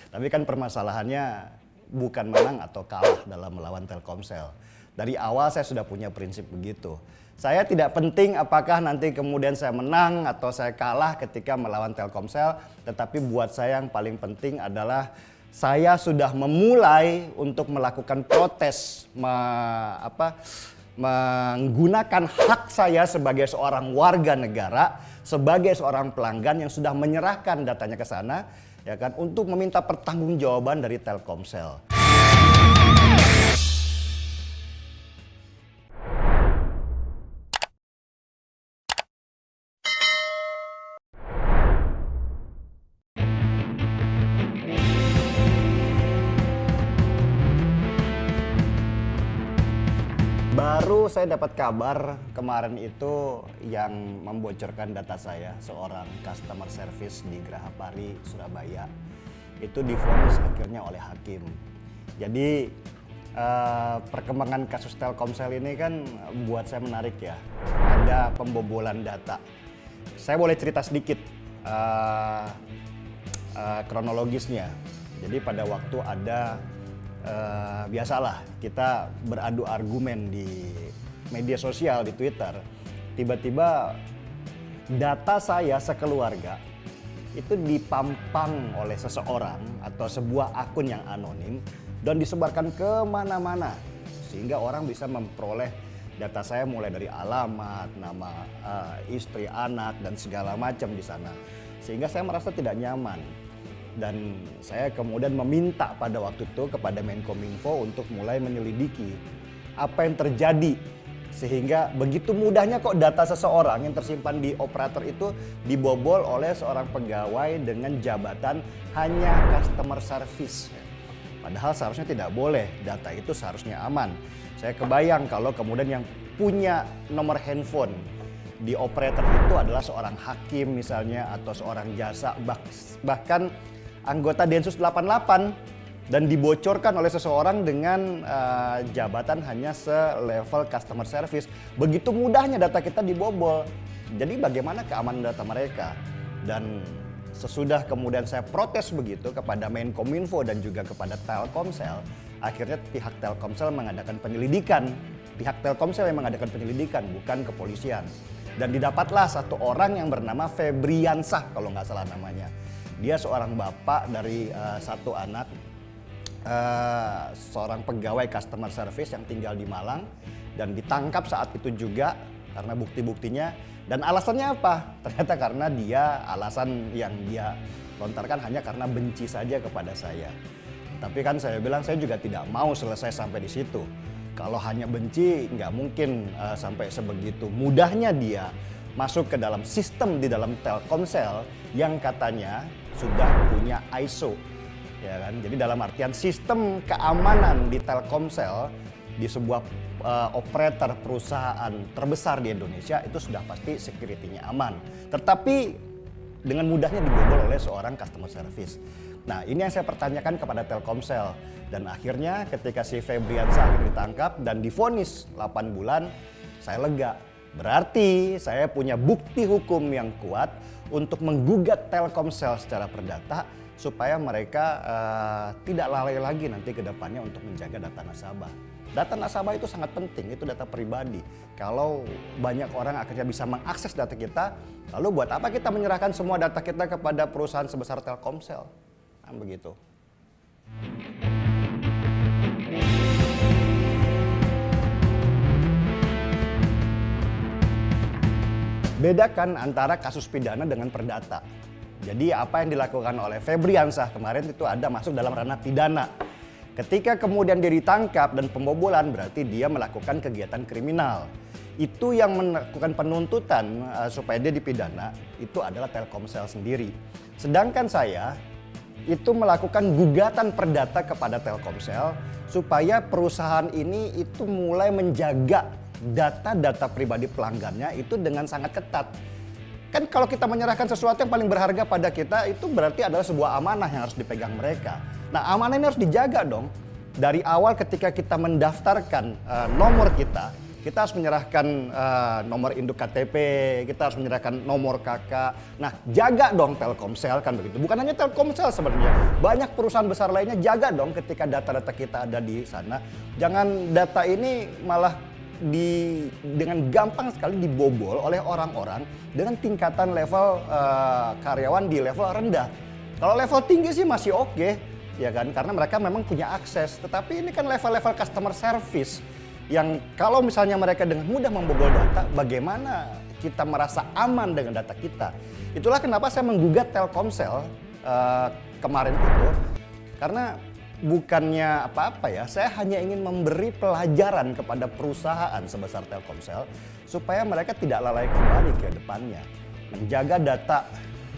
Tapi kan permasalahannya bukan menang atau kalah dalam melawan Telkomsel. Dari awal saya sudah punya prinsip begitu. Saya tidak penting apakah nanti kemudian saya menang atau saya kalah ketika melawan Telkomsel, tetapi buat saya yang paling penting adalah saya sudah memulai untuk melakukan protes, menggunakan hak saya sebagai seorang warga negara, sebagai seorang pelanggan yang sudah menyerahkan datanya ke sana, ya kan, untuk meminta pertanggungjawaban dari Telkomsel. Baru saya dapat kabar kemarin itu yang membocorkan data saya, seorang customer service di Grahapari, Surabaya. Itu divonis akhirnya oleh hakim. Jadi perkembangan kasus Telkomsel ini kan buat saya menarik ya. Ada pembobolan data. Saya boleh cerita sedikit kronologisnya. Jadi pada waktu ada biasalah kita beradu argumen di media sosial, di Twitter, tiba-tiba data saya sekeluarga itu dipampang oleh seseorang atau sebuah akun yang anonim dan disebarkan kemana-mana sehingga orang bisa memperoleh data saya mulai dari alamat, nama istri, anak dan segala macam di sana, sehingga saya merasa tidak nyaman. Dan saya kemudian meminta pada waktu itu kepada Menkominfo untuk mulai menyelidiki apa yang terjadi sehingga begitu mudahnya kok data seseorang yang tersimpan di operator itu dibobol oleh seorang pegawai dengan jabatan hanya customer service. Padahal seharusnya tidak boleh, data itu seharusnya aman. Saya kebayang kalau kemudian yang punya nomor handphone di operator itu adalah seorang hakim misalnya atau seorang jasa, bahkan anggota Densus 88 dan dibocorkan oleh seseorang dengan jabatan hanya selevel customer service. Begitu mudahnya data kita dibobol. Jadi bagaimana keamanan data mereka? Dan sesudah kemudian saya protes begitu kepada Menkominfo dan juga kepada Telkomsel, akhirnya pihak Telkomsel mengadakan penyelidikan. Pihak Telkomsel yang mengadakan penyelidikan, bukan kepolisian. Dan didapatlah satu orang yang bernama Febriansah kalau nggak salah namanya. Dia seorang bapak dari satu anak, seorang pegawai customer service yang tinggal di Malang dan ditangkap saat itu juga karena bukti-buktinya. Dan alasannya apa? Ternyata karena alasan yang dia lontarkan hanya karena benci saja kepada saya. Tapi kan saya bilang saya juga tidak mau selesai sampai di situ. Kalau hanya benci nggak mungkin sampai sebegitu mudahnya dia masuk ke dalam sistem di dalam Telkomsel yang katanya sudah punya ISO, ya kan? Jadi dalam artian sistem keamanan di Telkomsel di sebuah operator perusahaan terbesar di Indonesia itu sudah pasti security-nya aman. Tetapi dengan mudahnya dibobol oleh seorang customer service. Nah, ini yang saya pertanyakan kepada Telkomsel dan akhirnya ketika si Febriansah ditangkap dan divonis 8 bulan, saya lega. Berarti saya punya bukti hukum yang kuat untuk menggugat Telkomsel secara perdata supaya mereka tidak lalai lagi nanti ke depannya untuk menjaga data nasabah. Data nasabah itu sangat penting, itu data pribadi. Kalau banyak orang akhirnya bisa mengakses data kita, lalu buat apa kita menyerahkan semua data kita kepada perusahaan sebesar Telkomsel? Nah, begitu. Bedakan antara kasus pidana dengan perdata. Jadi apa yang dilakukan oleh Febriansah kemarin itu ada masuk dalam ranah pidana. Ketika kemudian dia ditangkap dan pembobolan berarti dia melakukan kegiatan kriminal. Itu yang melakukan penuntutan supaya dia dipidana itu adalah Telkomsel sendiri. Sedangkan saya itu melakukan gugatan perdata kepada Telkomsel supaya perusahaan ini itu mulai menjaga data-data pribadi pelanggannya itu dengan sangat ketat. Kan kalau kita menyerahkan sesuatu yang paling berharga pada kita itu berarti adalah sebuah amanah yang harus dipegang mereka. Nah, amanah ini harus dijaga dong. Dari awal ketika kita mendaftarkan nomor kita kita harus menyerahkan nomor induk KTP, kita harus menyerahkan nomor KK. Nah, jaga dong Telkomsel kan begitu. Bukan hanya Telkomsel sebenarnya, banyak perusahaan besar lainnya jaga dong ketika data-data kita ada di sana. Jangan data ini malah dengan gampang sekali dibobol oleh orang-orang dengan tingkatan level karyawan di level rendah. Kalau level tinggi sih masih oke, ya kan, karena mereka memang punya akses. Tetapi ini kan level-level customer service yang kalau misalnya mereka dengan mudah membobol data, bagaimana kita merasa aman dengan data kita? Itulah kenapa saya menggugat Telkomsel kemarin itu, karena bukannya apa-apa ya, saya hanya ingin memberi pelajaran kepada perusahaan sebesar Telkomsel supaya mereka tidak lalai kembali ke depannya. Menjaga data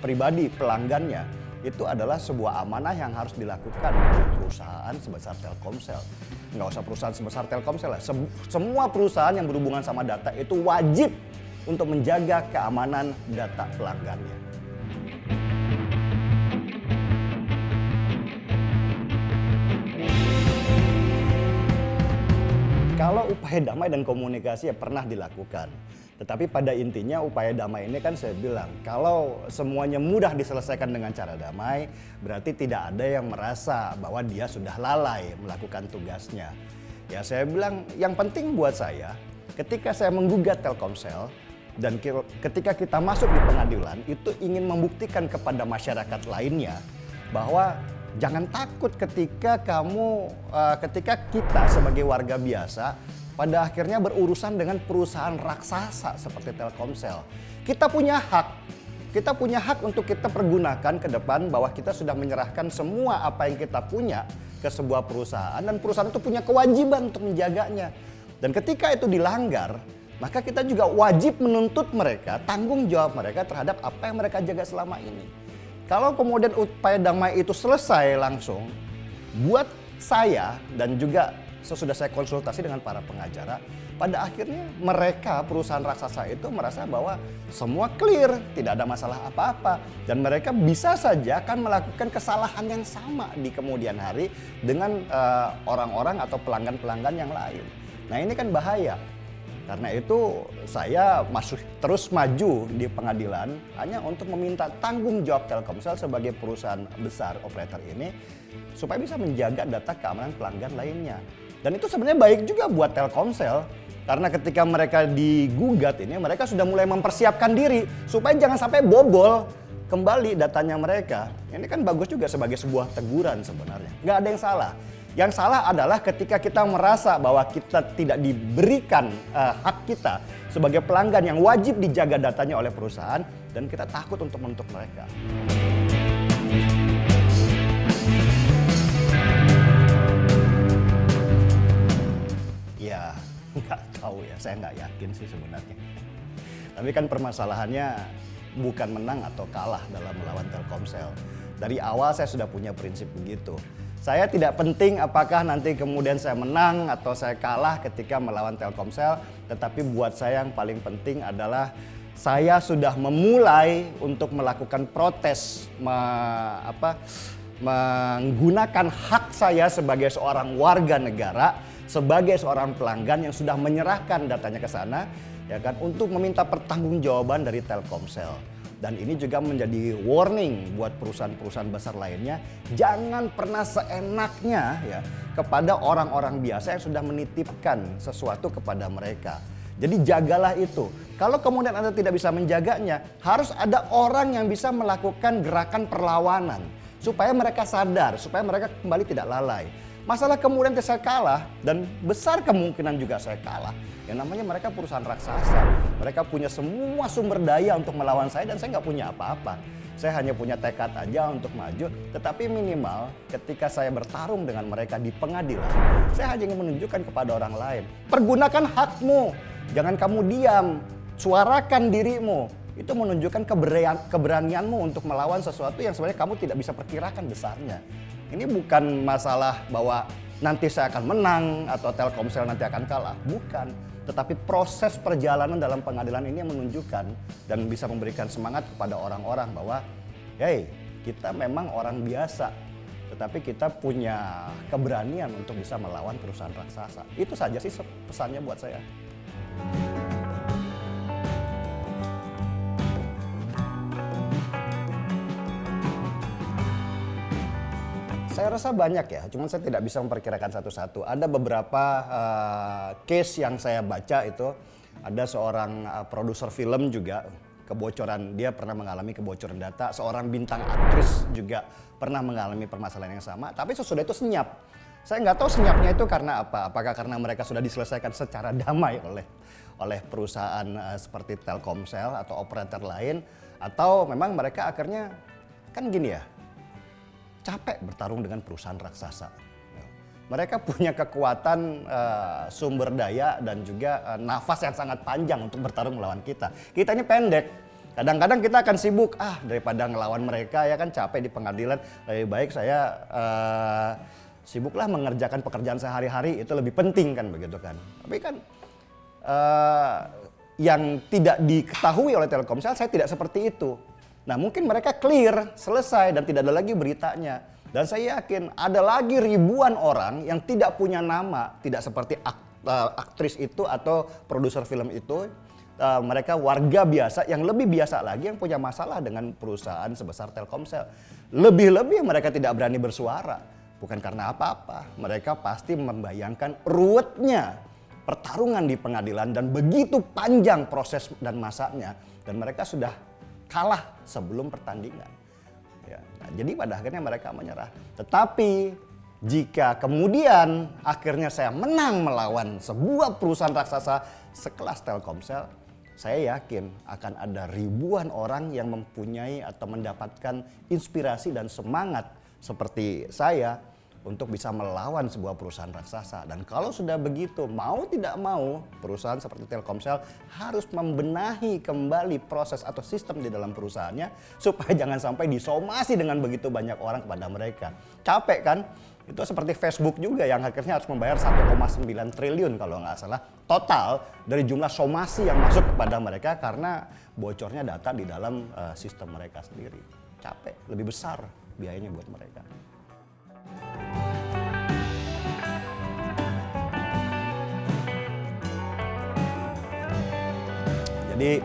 pribadi pelanggannya itu adalah sebuah amanah yang harus dilakukan oleh perusahaan sebesar Telkomsel. Nggak usah perusahaan sebesar Telkomsel lah, semua perusahaan yang berhubungan sama data itu wajib untuk menjaga keamanan data pelanggannya. Kalau upaya damai dan komunikasi ya pernah dilakukan. Tetapi pada intinya upaya damai ini kan saya bilang, kalau semuanya mudah diselesaikan dengan cara damai, berarti tidak ada yang merasa bahwa dia sudah lalai melakukan tugasnya. Ya saya bilang yang penting buat saya, ketika saya menggugat Telkomsel, dan ketika kita masuk di pengadilan, itu ingin membuktikan kepada masyarakat lainnya bahwa jangan takut ketika kita sebagai warga biasa pada akhirnya berurusan dengan perusahaan raksasa seperti Telkomsel. Kita punya hak untuk kita pergunakan ke depan bahwa kita sudah menyerahkan semua apa yang kita punya ke sebuah perusahaan dan perusahaan itu punya kewajiban untuk menjaganya. Dan ketika itu dilanggar, maka kita juga wajib menuntut mereka, tanggung jawab mereka terhadap apa yang mereka jaga selama ini. Kalau kemudian upaya damai itu selesai langsung, buat saya dan juga sesudah saya konsultasi dengan para pengacara, pada akhirnya mereka perusahaan raksasa itu merasa bahwa semua clear, tidak ada masalah apa-apa. Dan mereka bisa saja akan melakukan kesalahan yang sama di kemudian hari dengan orang-orang atau pelanggan-pelanggan yang lain. Nah ini kan bahaya. Karena itu saya terus maju di pengadilan hanya untuk meminta tanggung jawab Telkomsel sebagai perusahaan besar operator ini supaya bisa menjaga data keamanan pelanggan lainnya. Dan itu sebenarnya baik juga buat Telkomsel karena ketika mereka digugat ini mereka sudah mulai mempersiapkan diri supaya jangan sampai bobol kembali datanya mereka. Ini kan bagus juga sebagai sebuah teguran sebenarnya. Nggak ada yang salah. Yang salah adalah ketika kita merasa bahwa kita tidak diberikan hak kita sebagai pelanggan yang wajib dijaga datanya oleh perusahaan dan kita takut untuk menuntut mereka. Ya, nggak tahu ya, saya nggak yakin sih sebenarnya. Tapi kan permasalahannya bukan menang atau kalah dalam melawan Telkomsel. Dari awal saya sudah punya prinsip begitu. Saya tidak penting apakah nanti kemudian saya menang atau saya kalah ketika melawan Telkomsel, tetapi buat saya yang paling penting adalah saya sudah memulai untuk melakukan protes, menggunakan hak saya sebagai seorang warga negara, sebagai seorang pelanggan yang sudah menyerahkan datanya ke sana, ya kan, untuk meminta pertanggungjawaban dari Telkomsel. Dan ini juga menjadi warning buat perusahaan-perusahaan besar lainnya. Jangan pernah seenaknya ya kepada orang-orang biasa yang sudah menitipkan sesuatu kepada mereka. Jadi jagalah itu. Kalau kemudian Anda tidak bisa menjaganya, harus ada orang yang bisa melakukan gerakan perlawanan. Supaya mereka sadar, supaya mereka kembali tidak lalai. Masalah kemudian saya kalah dan besar kemungkinan juga saya kalah. Yang namanya mereka perusahaan raksasa. Mereka punya semua sumber daya untuk melawan saya dan saya nggak punya apa-apa. Saya hanya punya tekad aja untuk maju. Tetapi minimal ketika saya bertarung dengan mereka di pengadilan, saya hanya ingin menunjukkan kepada orang lain. Pergunakan hakmu. Jangan kamu diam. Suarakan dirimu. Itu menunjukkan keberanianmu untuk melawan sesuatu yang sebenarnya kamu tidak bisa perkirakan besarnya. Ini bukan masalah bahwa nanti saya akan menang atau Telkomsel nanti akan kalah. Bukan. Tetapi proses perjalanan dalam pengadilan ini yang menunjukkan dan bisa memberikan semangat kepada orang-orang bahwa hey, kita memang orang biasa. Tetapi kita punya keberanian untuk bisa melawan perusahaan raksasa. Itu saja sih pesannya buat saya. Saya rasa banyak ya, cuman saya tidak bisa memperkirakan satu-satu. Ada beberapa case yang saya baca itu, ada seorang produser film juga kebocoran, dia pernah mengalami kebocoran data, seorang bintang aktris juga pernah mengalami permasalahan yang sama, tapi sesudah itu senyap. Saya nggak tahu senyapnya itu karena apa, apakah karena mereka sudah diselesaikan secara damai oleh perusahaan seperti Telkomsel atau operator lain, atau memang mereka akhirnya, kan gini ya, capek bertarung dengan perusahaan raksasa. Mereka punya kekuatan sumber daya dan juga nafas yang sangat panjang untuk bertarung melawan kita. Kita ini pendek. Kadang-kadang kita akan sibuk, daripada ngelawan mereka ya kan capek di pengadilan. Lebih baik saya sibuklah mengerjakan pekerjaan sehari-hari, itu lebih penting kan begitu kan. Tapi kan yang tidak diketahui oleh Telkomsel, saya tidak seperti itu. Nah mungkin mereka clear, selesai dan tidak ada lagi beritanya. Dan saya yakin ada lagi ribuan orang yang tidak punya nama, tidak seperti aktris itu atau produser film itu. Mereka warga biasa yang lebih biasa lagi yang punya masalah dengan perusahaan sebesar Telkomsel. Lebih-lebih mereka tidak berani bersuara. Bukan karena apa-apa, mereka pasti membayangkan ruwetnya pertarungan di pengadilan dan begitu panjang proses dan masanya. Dan mereka sudah kalah sebelum pertandingan. Ya, nah, jadi pada akhirnya mereka menyerah. Tetapi jika kemudian akhirnya saya menang melawan sebuah perusahaan raksasa sekelas Telkomsel, saya yakin akan ada ribuan orang yang mempunyai atau mendapatkan inspirasi dan semangat seperti saya untuk bisa melawan sebuah perusahaan raksasa. Dan kalau sudah begitu, mau tidak mau, perusahaan seperti Telkomsel harus membenahi kembali proses atau sistem di dalam perusahaannya supaya jangan sampai disomasi dengan begitu banyak orang kepada mereka. Capek kan? Itu seperti Facebook juga yang akhirnya harus membayar 1,9 triliun kalau nggak salah total dari jumlah somasi yang masuk kepada mereka karena bocornya data di dalam sistem mereka sendiri. Capek, lebih besar biayanya buat mereka. Jadi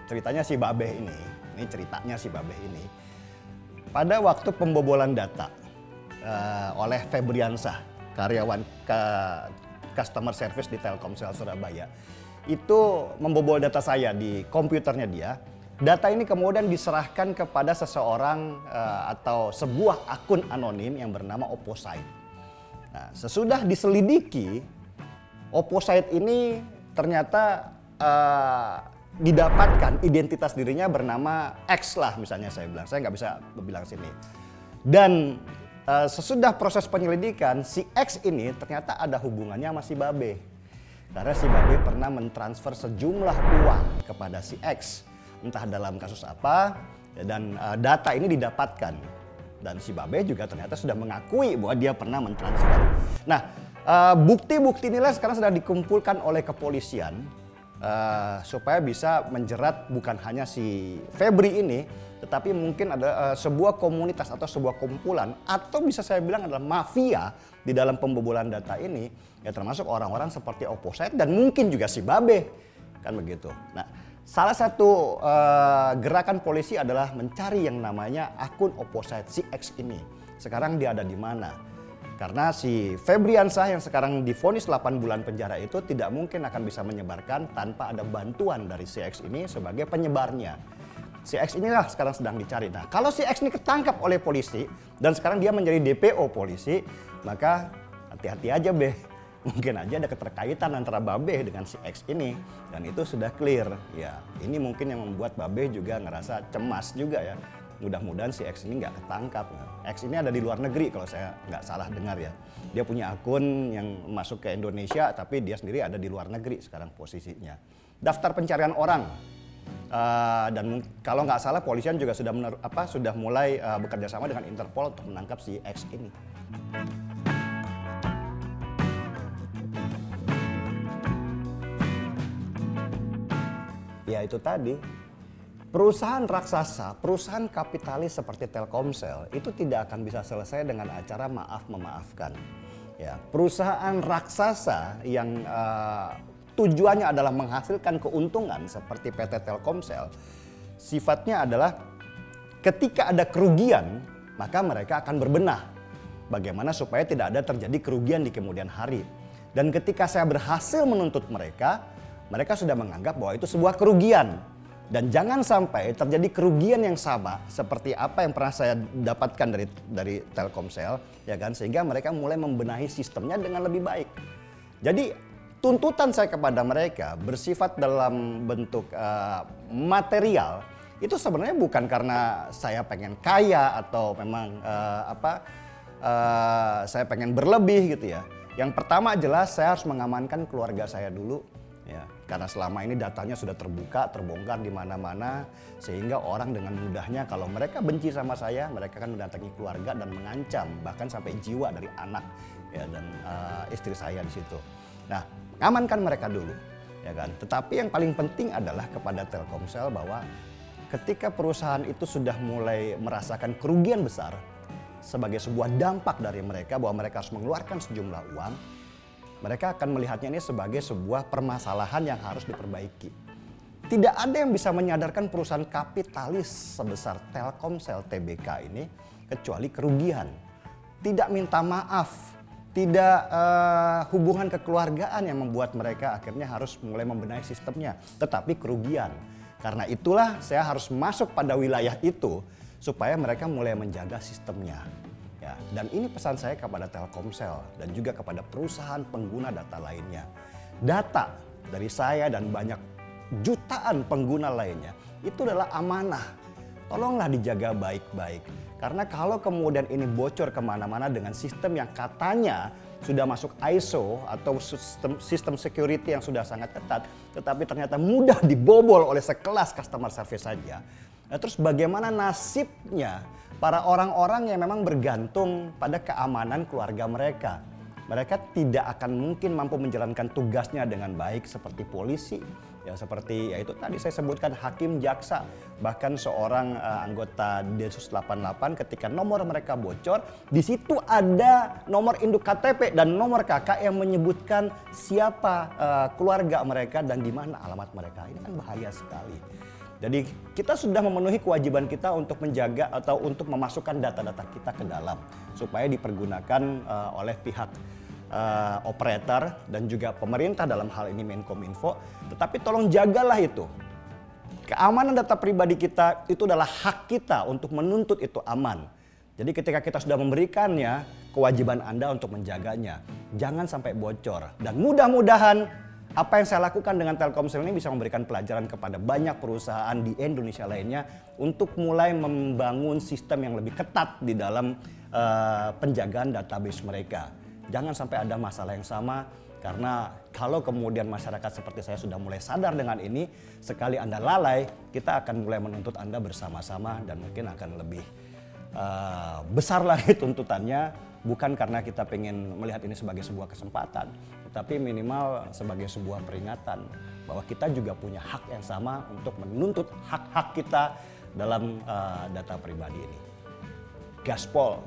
ceritanya si Babeh ini ceritanya si Babeh ini. Pada waktu pembobolan data oleh Febriansah, karyawan customer service di Telkomsel Surabaya, itu membobol data saya di komputernya dia. Data ini kemudian diserahkan kepada seseorang atau sebuah akun anonim yang bernama Opposite. Nah, sesudah diselidiki, Opposite ini ternyata didapatkan identitas dirinya bernama X lah misalnya saya bilang. Saya nggak bisa bilang sini. Dan sesudah proses penyelidikan, si X ini ternyata ada hubungannya sama si Babe. Karena si Babe pernah mentransfer sejumlah uang kepada si X. Entah dalam kasus apa, dan data ini didapatkan. Dan si Babe juga ternyata sudah mengakui bahwa dia pernah mentransfer. Nah, bukti-bukti inilah sekarang sedang dikumpulkan oleh kepolisian supaya bisa menjerat bukan hanya si Febri ini, tetapi mungkin ada sebuah komunitas atau sebuah kumpulan atau bisa saya bilang adalah mafia di dalam pembobolan data ini, ya termasuk orang-orang seperti Opposite dan mungkin juga si Babe, kan begitu. Nah, salah satu gerakan polisi adalah mencari yang namanya akun Opposite si X ini. Sekarang dia ada di mana? Karena si Febriansah yang sekarang divonis 8 bulan penjara itu tidak mungkin akan bisa menyebarkan tanpa ada bantuan dari si X ini sebagai penyebarnya. Si X inilah sekarang sedang dicari. Nah, kalau si X ini ketangkap oleh polisi dan sekarang dia menjadi DPO polisi, maka hati-hati aja Beh. Mungkin aja ada keterkaitan antara Babe dengan si X ini dan itu sudah clear. Ya, ini mungkin yang membuat Babe juga ngerasa cemas juga ya. Mudah-mudahan si X ini nggak ketangkap. X ini ada di luar negeri kalau saya nggak salah dengar ya. Dia punya akun yang masuk ke Indonesia tapi dia sendiri ada di luar negeri sekarang posisinya. Daftar pencarian orang. Dan kalau nggak salah polisian juga sudah mulai bekerja sama dengan Interpol untuk menangkap si X ini. Ya itu tadi. Perusahaan raksasa, perusahaan kapitalis seperti Telkomsel itu tidak akan bisa selesai dengan acara maaf memaafkan. Ya, perusahaan raksasa yang tujuannya adalah menghasilkan keuntungan seperti PT Telkomsel, sifatnya adalah ketika ada kerugian, maka mereka akan berbenah bagaimana supaya tidak ada terjadi kerugian di kemudian hari. Dan ketika saya berhasil menuntut mereka, mereka sudah menganggap bahwa itu sebuah kerugian. Dan jangan sampai terjadi kerugian yang sama seperti apa yang pernah saya dapatkan dari Telkomsel, ya kan, sehingga mereka mulai membenahi sistemnya dengan lebih baik. Jadi tuntutan saya kepada mereka bersifat dalam bentuk material itu sebenarnya bukan karena saya pengen kaya atau memang saya pengen berlebih gitu ya. Yang pertama jelas saya harus mengamankan keluarga saya dulu. Ya, karena selama ini datanya sudah terbuka, terbongkar di mana-mana, sehingga orang dengan mudahnya kalau mereka benci sama saya, mereka akan mendatangi keluarga dan mengancam, bahkan sampai jiwa dari anak ya, dan istri saya di situ. Nah, amankan mereka dulu, ya kan. Tetapi yang paling penting adalah kepada Telkomsel bahwa ketika perusahaan itu sudah mulai merasakan kerugian besar sebagai sebuah dampak dari mereka bahwa mereka harus mengeluarkan sejumlah uang, mereka akan melihatnya ini sebagai sebuah permasalahan yang harus diperbaiki. Tidak ada yang bisa menyadarkan perusahaan kapitalis sebesar Telkomsel Tbk ini kecuali kerugian. Tidak minta maaf, tidak hubungan kekeluargaan yang membuat mereka akhirnya harus mulai membenahi sistemnya, tetapi kerugian. Karena itulah saya harus masuk pada wilayah itu supaya mereka mulai menjaga sistemnya. Ya, dan ini pesan saya kepada Telkomsel dan juga kepada perusahaan pengguna data lainnya. Data dari saya dan banyak jutaan pengguna lainnya itu adalah amanah. Tolonglah dijaga baik-baik. Karena kalau kemudian ini bocor kemana-mana dengan sistem yang katanya sudah masuk ISO atau sistem security yang sudah sangat ketat, tetapi ternyata mudah dibobol oleh sekelas customer service saja. Nah, terus bagaimana nasibnya para orang-orang yang memang bergantung pada keamanan keluarga mereka? Mereka tidak akan mungkin mampu menjalankan tugasnya dengan baik seperti polisi, ya seperti ya itu tadi saya sebutkan hakim, jaksa, bahkan seorang anggota Densus 88 ketika nomor mereka bocor, di situ ada nomor induk KTP dan nomor KK yang menyebutkan siapa keluarga mereka dan di mana alamat mereka. Ini kan bahaya sekali. Jadi kita sudah memenuhi kewajiban kita untuk menjaga atau untuk memasukkan data-data kita ke dalam supaya dipergunakan oleh pihak operator dan juga pemerintah dalam hal ini Menkominfo. Tetapi tolong jagalah itu. Keamanan data pribadi kita itu adalah hak kita untuk menuntut itu aman. Jadi ketika kita sudah memberikannya, kewajiban Anda untuk menjaganya. Jangan sampai bocor. Dan mudah-mudahan apa yang saya lakukan dengan Telkomsel ini bisa memberikan pelajaran kepada banyak perusahaan di Indonesia lainnya untuk mulai membangun sistem yang lebih ketat di dalam penjagaan database mereka. Jangan sampai ada masalah yang sama, karena kalau kemudian masyarakat seperti saya sudah mulai sadar dengan ini, sekali Anda lalai, kita akan mulai menuntut Anda bersama-sama dan mungkin akan lebih besar lagi tuntutannya. Bukan karena kita pengen melihat ini sebagai sebuah kesempatan, tetapi minimal sebagai sebuah peringatan bahwa kita juga punya hak yang sama untuk menuntut hak-hak kita dalam data pribadi ini. Gaspol.